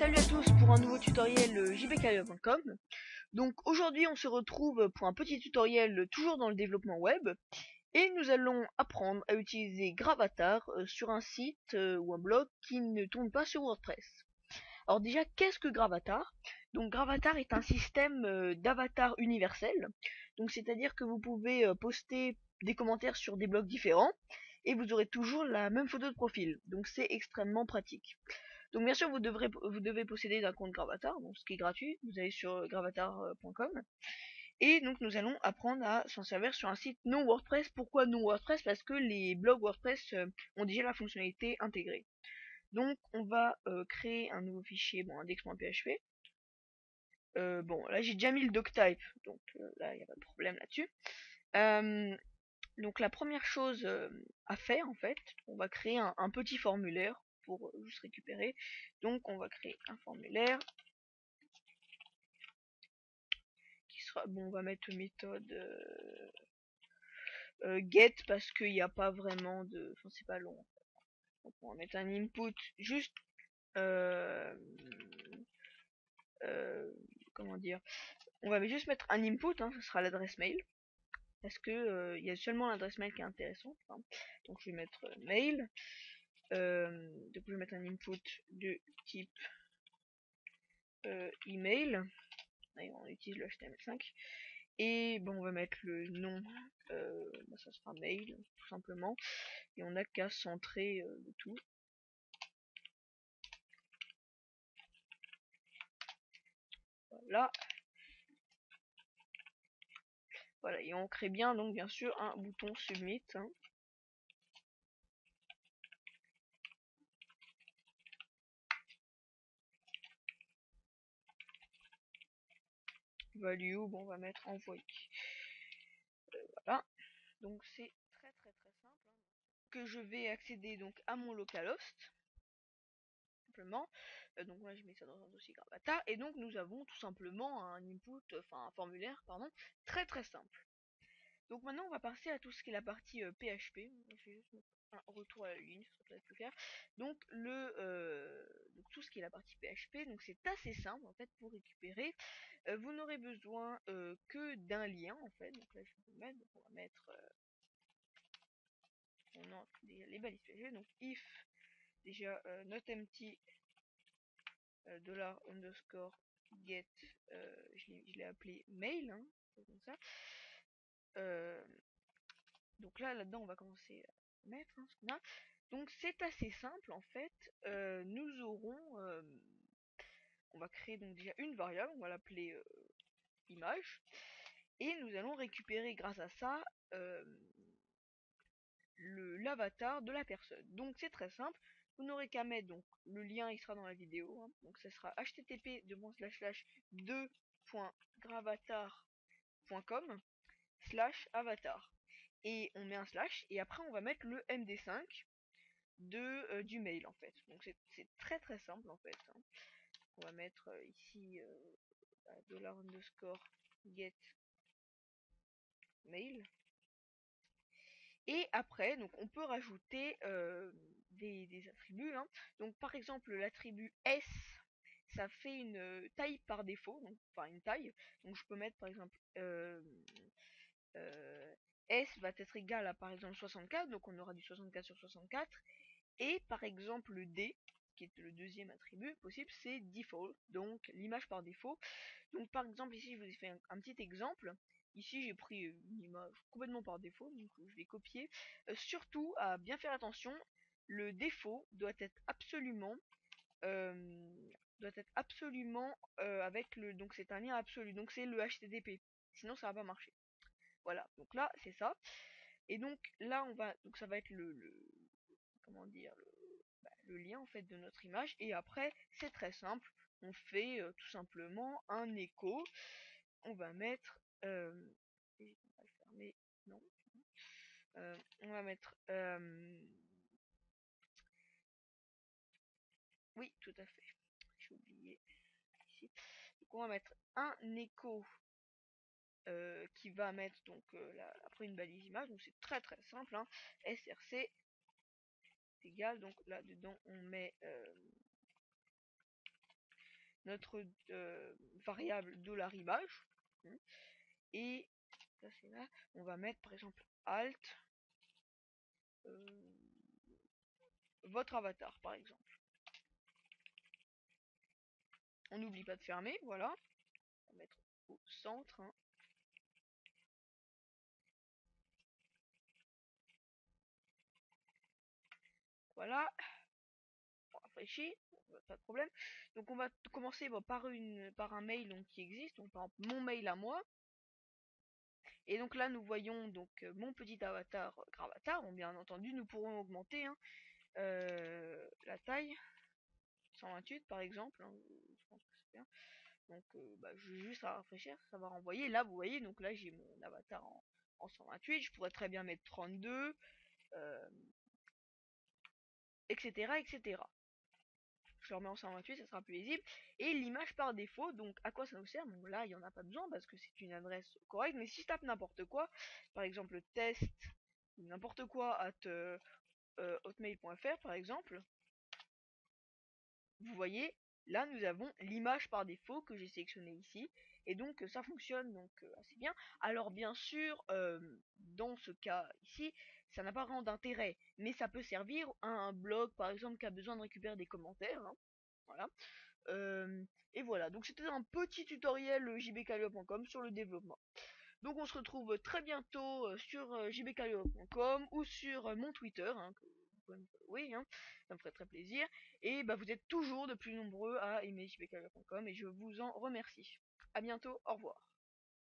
Salut à tous pour un nouveau tutoriel jbcareer.com. Donc aujourd'hui on se retrouve pour un petit tutoriel toujours dans le développement web et nous allons apprendre à utiliser Gravatar sur un site ou un blog qui ne tourne pas sur WordPress. Alors déjà, qu'est-ce que Gravatar? Donc Gravatar est un système d'avatar universel. Donc c'est-à-dire que vous pouvez poster des commentaires sur des blogs différents et vous aurez toujours la même photo de profil. Donc c'est extrêmement pratique. Donc bien sûr vous devez posséder un compte Gravatar, donc ce qui est gratuit, vous allez sur gravatar.com. Et donc nous allons apprendre à s'en servir sur un site non WordPress. Pourquoi non WordPress? Parce que les blogs WordPress ont déjà la fonctionnalité intégrée. Donc on va créer un nouveau fichier, bon, index.php. Bon là j'ai déjà mis le doctype, donc là il n'y a pas de problème là-dessus. Donc la première chose à faire en fait, on va créer un petit formulaire pour juste récupérer. Donc on va créer un formulaire qui sera, bon, on va mettre méthode get parce qu'il n'y a pas vraiment de, enfin c'est pas long. Donc on va mettre un input juste comment dire, on va juste mettre un input, hein, ce sera l'adresse mail parce que il y a seulement l'adresse mail qui est intéressante, hein. Donc je vais mettre mail, donc je vais mettre un input de type email. Et on utilise le HTML5 et bon on va mettre le nom, ça sera mail tout simplement, et on n'a qu'à centrer le tout. Voilà. Voilà, et on crée bien donc bien sûr un bouton submit, hein. Value, bon on va mettre envoyer. Voilà, donc c'est très simple, hein. Que je vais accéder donc à mon localhost simplement. Donc moi je mets ça dans un dossier Gravatar et donc nous avons tout simplement un input, enfin un formulaire pardon, très simple. Donc maintenant on va passer à tout ce qui est la partie PHP. Je vais juste mettre un retour à la ligne, ça peut être plus clair. Donc donc tout ce qui est la partie PHP, donc c'est assez simple en fait pour récupérer. Vous n'aurez besoin que d'un lien en fait. Donc là je vais vous mettre, donc on va mettre on entre les balises PHP. Donc if déjà not empty $_ je l'ai appelé mail, hein, comme ça. Donc là-dedans, on va commencer à mettre, hein, ce qu'on a. Donc c'est assez simple en fait. Nous aurons, on va créer donc déjà une variable, on va l'appeler image, et nous allons récupérer grâce à ça l'avatar de la personne. Donc c'est très simple. Vous n'aurez qu'à mettre, donc le lien il sera dans la vidéo, hein, donc ça sera http://2.gravatar.com/avatar. Et on met un slash et après on va mettre le MD5 du mail en fait. Donc c'est très simple en fait, hein. On va mettre ici $_ mail. Et après donc on peut rajouter des attributs, hein. Donc par exemple l'attribut S, ça fait une taille par défaut, donc enfin une taille. Donc je peux mettre par exemple S va être égal à par exemple 64, donc on aura du 64 sur 64. Et par exemple le D, qui est le deuxième attribut possible, c'est default, donc l'image par défaut. Donc par exemple ici je vous ai fait un petit exemple. Ici j'ai pris une image complètement par défaut, donc je vais copier. Surtout à bien faire attention, le défaut doit être absolument avec le, donc c'est un lien absolu, donc c'est le HTTP, sinon ça va pas marcher. Voilà, donc là c'est ça. Et donc là on va, donc ça va être comment dire, le lien en fait de notre image. Et après c'est très simple, on fait tout simplement un écho. On va mettre on va le fermer, non, on va mettre oui tout à fait, j'ai oublié ici. Donc on va mettre un écho qui va mettre donc après une balise image. Donc c'est très simple, hein. src égal, donc là dedans on met notre variable $image. Et ça c'est là, on va mettre par exemple alt votre avatar par exemple. On n'oublie pas de fermer, voilà. On va mettre au centre. Hein. Voilà. On rafraîchit, pas de problème. Donc on va commencer par un mail donc, qui existe, donc par exemple mon mail à moi. Et donc là nous voyons donc mon petit avatar Gravatar. Bon bien entendu nous pourrons augmenter hein, la taille. 128 par exemple, hein, je pense que c'est bien. Donc je vais juste à rafraîchir, ça va renvoyer. Là vous voyez, donc là j'ai mon avatar en 128, je pourrais très bien mettre 32, etc. etc. Je le remets en 128, ça sera plus lisible. Et l'image par défaut, donc à quoi ça nous sert? Bon là il n'y en a pas besoin parce que c'est une adresse correcte, mais si je tape n'importe quoi, par exemple test, n'importe quoi hotmail.fr par exemple, vous voyez, là nous avons l'image par défaut que j'ai sélectionné ici, et donc ça fonctionne donc assez bien. Alors bien sûr, dans ce cas ici, ça n'a pas vraiment d'intérêt, mais ça peut servir à un blog par exemple qui a besoin de récupérer des commentaires, hein, voilà. Et voilà, donc c'était un petit tutoriel jbcalio.com sur le développement. Donc on se retrouve très bientôt sur jbcalio.com ou sur mon Twitter, hein, que vous pouvez me follower, hein, ça me ferait très plaisir. Et vous êtes toujours de plus nombreux à aimer jbcalio.com et je vous en remercie. A bientôt, au revoir.